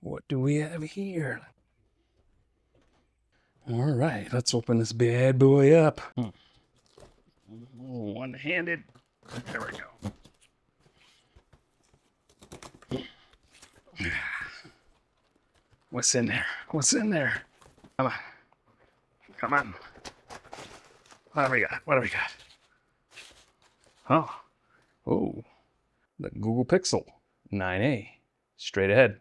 What do we have here? All right, let's open this bad boy up. One-handed. There we go. What's in there? What's in there? Come on. Come on. What do we got? What do we got? Oh, the Google Pixel 9a. Straight ahead.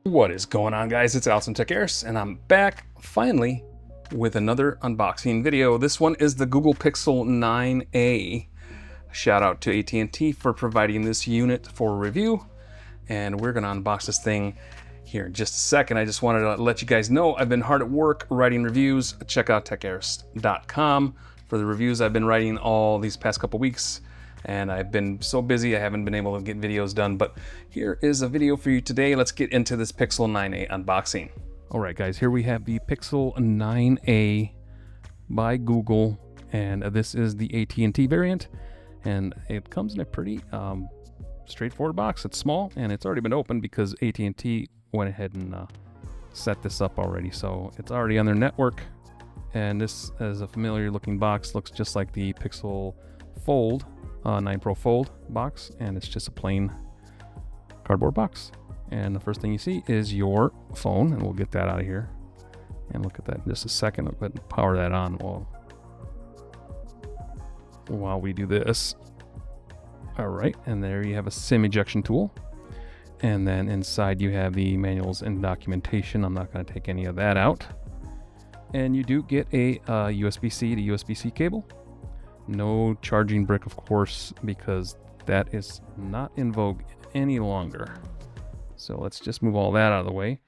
What is going on, guys? It's Techaeris, and I'm back finally with another unboxing video. This one is the Google Pixel 9a. Shout out to AT&T for providing this unit for review, and we're gonna unbox this thing here in just a second. I just wanted to let you guys know I've been hard at work writing reviews. Check out Techaeris.com for the reviews I've been writing all these past couple weeks. And I've been so busy I haven't been able to get videos done, but here is a video for you today. Let's get into this Pixel 9a unboxing. All right, guys, here we have the Pixel 9a by Google, and this is the AT&T variant, and it comes in a pretty straightforward box. It's small, and it's already been opened because AT&T went ahead and set this up already, so it's already on their network. And this is a familiar looking box, looks just like the Pixel Fold 9 Pro Fold box, and it's just a plain cardboard box. And the first thing you see is your phone, and we'll get that out of here and look at that in just a second. I'll go ahead and power that on while we do this. All right, and there you have a SIM ejection tool, and then inside you have the manuals and documentation. I'm not going to take any of that out. And you do get a USB-C to USB-C cable. No charging brick, of course, because that is not in vogue any longer. So let's just move all that out of the way.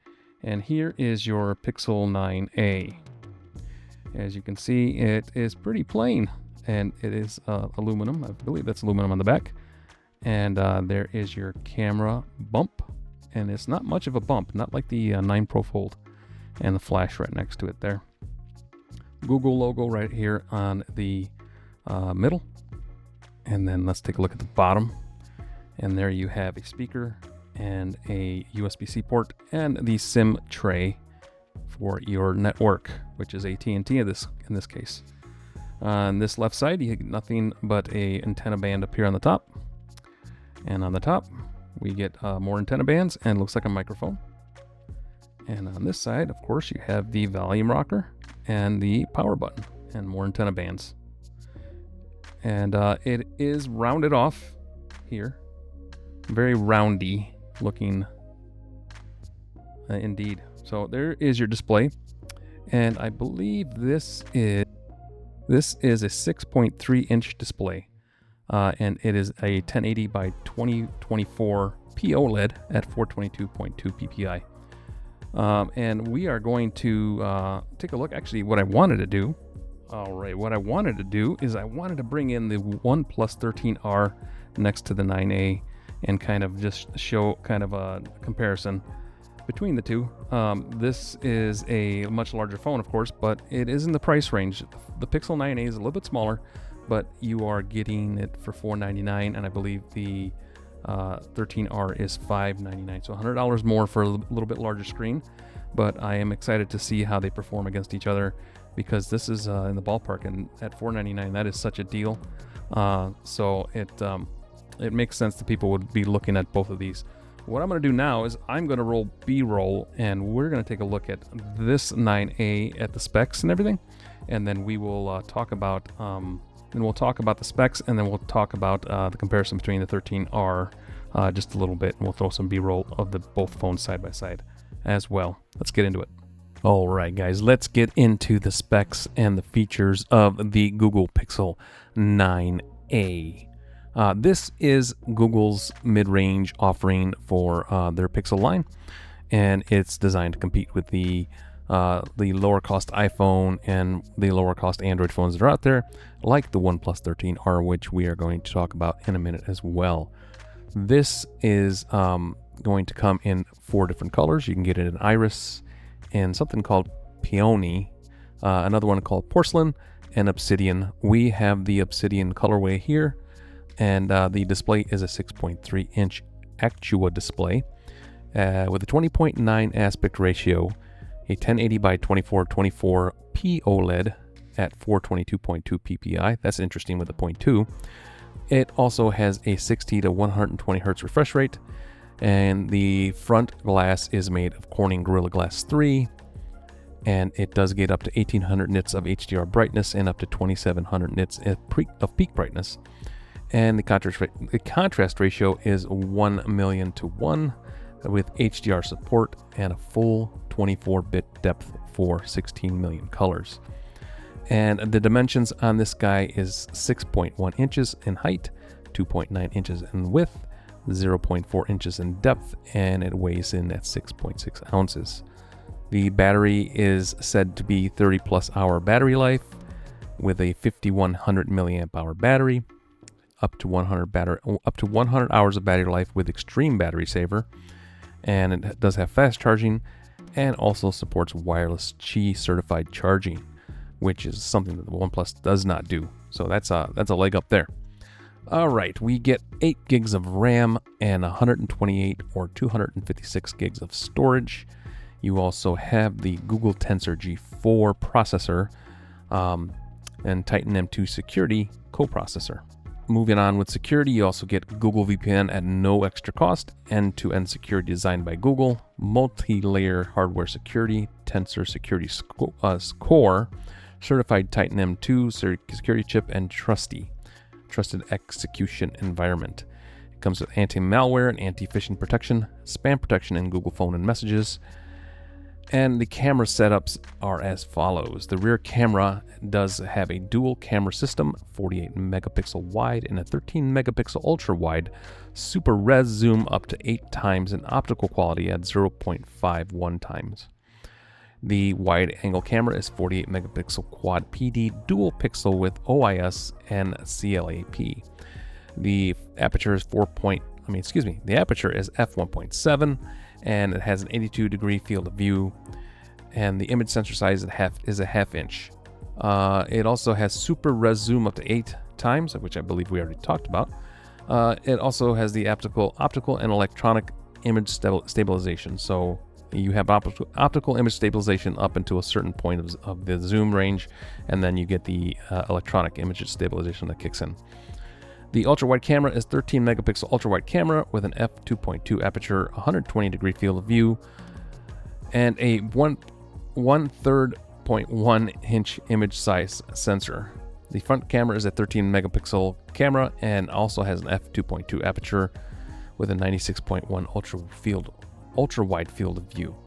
And here is your Pixel 9a. As you can see, it is pretty plain, and it is aluminum. I believe that's aluminum on the back. And there is your camera bump, and it's not much of a bump, not like the 9 Pro Fold, and the flash right next to it there. Google logo right here on the middle, and then let's take a look at the bottom, and there you have a speaker and a USB-C port and the SIM tray for your network, which is AT&T in this case. On this left side, you get nothing but a antenna band up here on the top, and on the top we get more antenna bands and looks like a microphone. And on this side, of course, you have the volume rocker and the power button and more antenna bands. And it is rounded off here. Very roundy looking indeed. So there is your display. And I believe this is a 6.3 inch display. And it is a 1080 by 2024 POLED at 422.2 ppi. And we are going to take a look. Actually, what I wanted to do, is I wanted to bring in the OnePlus 13R next to the 9a and kind of just show kind of a comparison between the two. This is a much larger phone, of course, but it is in the price range. The Pixel 9a is a little bit smaller, but you are getting it for $499, and I believe the 13R is $599, so $100 more for a little bit larger screen. But I am excited to see how they perform against each other, because this is in the ballpark, and at $499, that is such a deal. So it makes sense that people would be looking at both of these. What I'm going to do now is I'm going to roll B-roll, and we're going to take a look at this 9a at the specs and everything, and then we will talk about the specs, and then we'll talk about the comparison between the 13R just a little bit, and we'll throw some B-roll of the both phones side by side as well. Let's get into it. All right, guys, let's get into the specs and the features of the Google Pixel 9a. This is Google's mid-range offering for their Pixel line, and it's designed to compete with the lower-cost iPhone and the lower-cost Android phones that are out there, like the OnePlus 13R, which we are going to talk about in a minute as well. This is going to come in 4 different colors. You can get it in iris, and something called peony, another one called porcelain, and obsidian. We have the obsidian colorway here, and the display is a 6.3 inch Actua display with a 20.9 aspect ratio, a 1080 by 2424 P OLED at 422.2 ppi. That's interesting with the 0.2. It also has a 60 to 120 hertz refresh rate, and the front glass is made of Corning Gorilla Glass 3, and it does get up to 1800 nits of HDR brightness and up to 2700 nits of peak brightness. And the contrast ratio is 1,000,000 to 1 with HDR support and a full 24-bit depth for 16 million colors. And the dimensions on this guy is 6.1 inches in height, 2.9 inches in width, 0.4 inches in depth, and it weighs in at 6.6 ounces. The battery is said to be 30 plus hour battery life with a 5100 milliamp hour battery, up to 100 hours of battery life with extreme battery saver, and it does have fast charging and also supports wireless Qi certified charging, which is something that the OnePlus does not do. So that's a leg up there. All right, we get 8 gigs of RAM and 128 or 256 gigs of storage. You also have the Google Tensor G4 processor and Titan M2 security coprocessor. Moving on with security, you also get Google VPN at no extra cost, end-to-end security designed by Google, multi-layer hardware security, Tensor Security Core, certified Titan M2 security chip, and trusted execution environment. It comes with anti-malware and anti-phishing protection, spam protection, and Google Phone and Messages. And the camera setups are as follows. The rear camera does have a dual camera system, 48 megapixel wide and a 13 megapixel ultra wide, super res zoom up to 8 times, and optical quality at 0.51 times. The wide angle camera is 48 megapixel quad PD dual pixel with OIS and CLAP. The aperture is the aperture is f1.7, and it has an 82 degree field of view, and the image sensor size is a half inch. It also has super res zoom up to 8 times, which I believe we already talked about. It also has the optical and electronic image stabilization. So you have optical image stabilization up into a certain point of the zoom range, and then you get the electronic image stabilization that kicks in. The ultra-wide camera is 13 megapixel ultra-wide camera with an f2.2 aperture, 120 degree field of view, and a 1/3.1 inch image size sensor. The front camera is a 13 megapixel camera and also has an f2.2 aperture with a 96.1 ultra-wide field of view.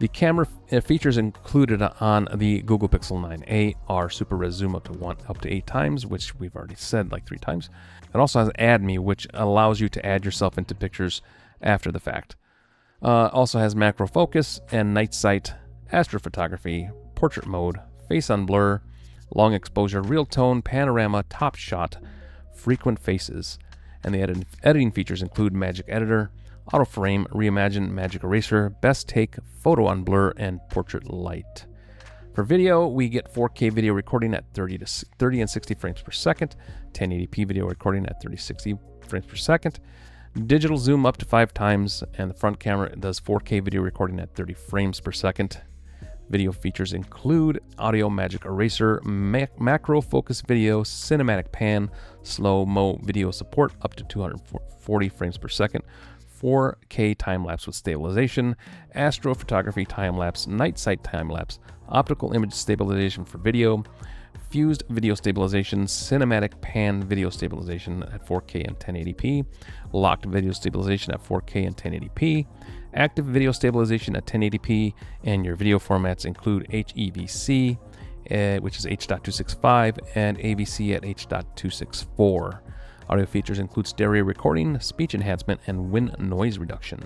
The camera features included on the Google Pixel 9a are super res zoom up to 8 times, which we've already said like 3 times. It also has Add Me, which allows you to add yourself into pictures after the fact. Also has macro focus and night sight, astrophotography, portrait mode, face on blur, long exposure, real tone, panorama, top shot, frequent faces, and the editing features include Magic Editor, Auto Frame, Reimagine, Magic Eraser, Best Take, Photo on Blur, and Portrait Light. For video, we get 4K video recording at 30 and 60 frames per second, 1080p video recording at 30-60 frames per second, digital zoom up to 5 times, and the front camera does 4K video recording at 30 frames per second. Video features include Audio Magic Eraser, Macro Focus Video, Cinematic Pan, Slow-Mo Video support up to 240 frames per second, 4K time-lapse with stabilization, astrophotography time-lapse, night sight time-lapse, optical image stabilization for video, fused video stabilization, cinematic pan video stabilization at 4K and 1080p, locked video stabilization at 4K and 1080p, active video stabilization at 1080p, and your video formats include HEVC, which is H.265, and AVC at H.264. Audio features include stereo recording, speech enhancement, and wind noise reduction.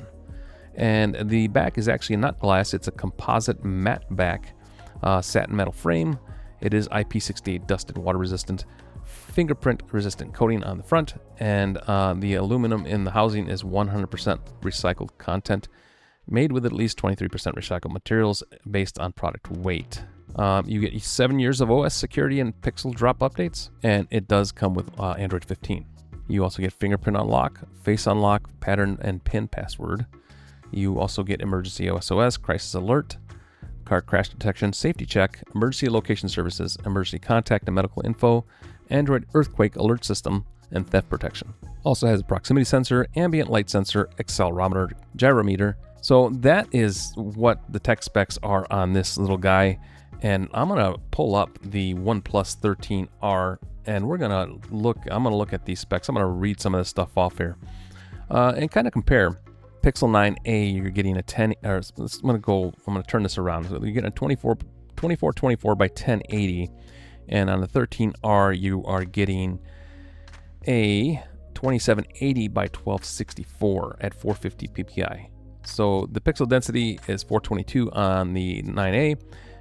And the back is actually not glass, it's a composite matte back satin metal frame. It is IP68 dust and water resistant, fingerprint resistant coating on the front, and the aluminum in the housing is 100% recycled content, made with at least 23% recycled materials based on product weight. You get 7 years of OS security and pixel drop updates, and it does come with Android 15. You also get fingerprint unlock, face unlock, pattern and pin password. You also get emergency SOS, crisis alert, car crash detection, safety check, emergency location services, emergency contact and medical info, Android earthquake alert system, and theft protection. Also has a proximity sensor, ambient light sensor, accelerometer, gyrometer. So that is what the tech specs are on this little guy. And I'm gonna pull up the OnePlus 13R, and I'm gonna look at these specs. I'm gonna read some of this stuff off here and kind of compare. Pixel 9a, you're getting a 10. I'm gonna turn this around. So you're getting a 2424 by 1080, and on the 13R, you are getting a 2780 by 1264 at 450 ppi. So the pixel density is 422 on the 9a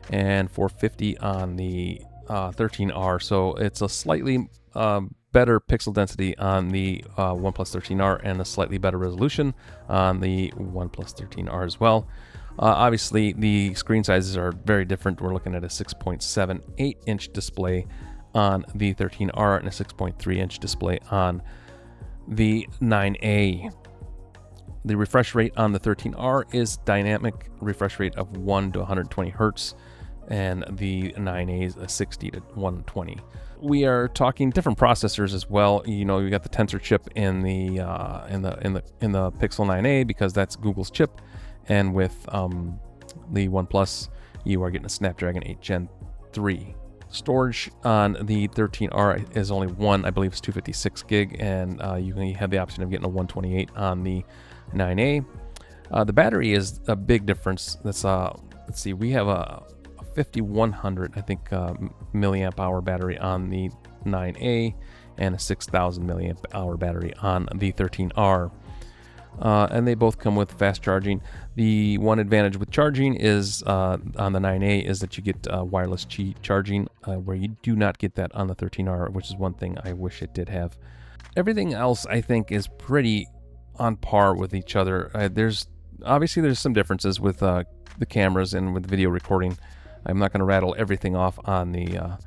and 450 on the 13R. So it's a slightly better pixel density on the OnePlus 13R and a slightly better resolution on the OnePlus 13R as well. Obviously, the screen sizes are very different. We're looking at a 6.78 inch display on the 13R and a 6.3 inch display on the 9A. The refresh rate on the 13R is dynamic refresh rate of 1 to 120 hertz, and the 9A is a 60 to 120. We are talking different processors as well. You know, you got the Tensor chip in the Pixel 9a because that's Google's chip, and with the OnePlus, you are getting a Snapdragon 8 Gen 3. Storage on the 13R is only one, I believe it's 256 gig, and you have the option of getting a 128 on the 9a. The battery is a big difference. That's let's see, we have a 5100, I think, milliamp hour battery on the 9a and a 6000 milliamp hour battery on the 13R. And they both come with fast charging. The one advantage with charging is on the 9a is that you get wireless Qi charging, where you do not get that on the 13R, which is one thing I wish it did have. Everything else I think is pretty on par with each other. There's some differences with the cameras and with video recording. I'm not going to rattle everything off on the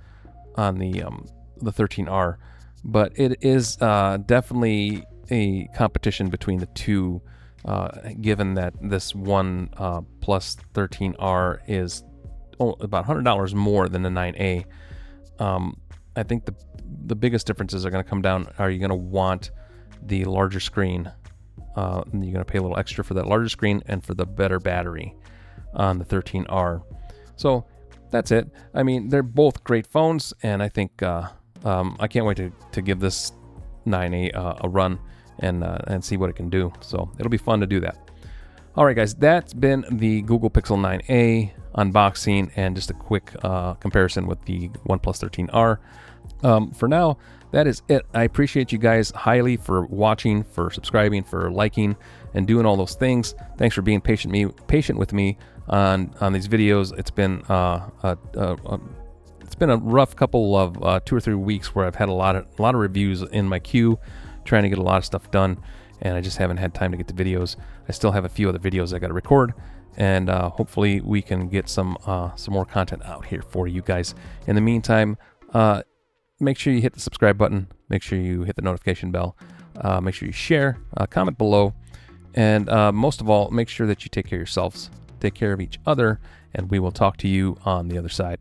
13R, but it is definitely a competition between the two, given that this OnePlus 13R is about $100 more than the 9A. I think the biggest differences are going to come down. Are you going to want the larger screen? You're going to pay a little extra for that larger screen and for the better battery on the 13R. So that's it. I mean, they're both great phones, and I think I can't wait to give this 9A a run and see what it can do. So it'll be fun to do that. All right, guys, that's been the Google Pixel 9a unboxing and just a quick comparison with the OnePlus 13R. For now, that is it. I appreciate you guys highly for watching, for subscribing, for liking, and doing all those things. Thanks for being patient with me on these videos. It's been a rough couple of 2 or 3 weeks where I've had a lot of reviews in my queue, trying to get a lot of stuff done, and I just haven't had time to get to videos. I still have a few other videos I got to record, and hopefully we can get some more content out here for you guys. In the meantime, make sure you hit the subscribe button, make sure you hit the notification bell, make sure you share, comment below, and most of all, make sure that you take care of yourselves, take care of each other, and we will talk to you on the other side.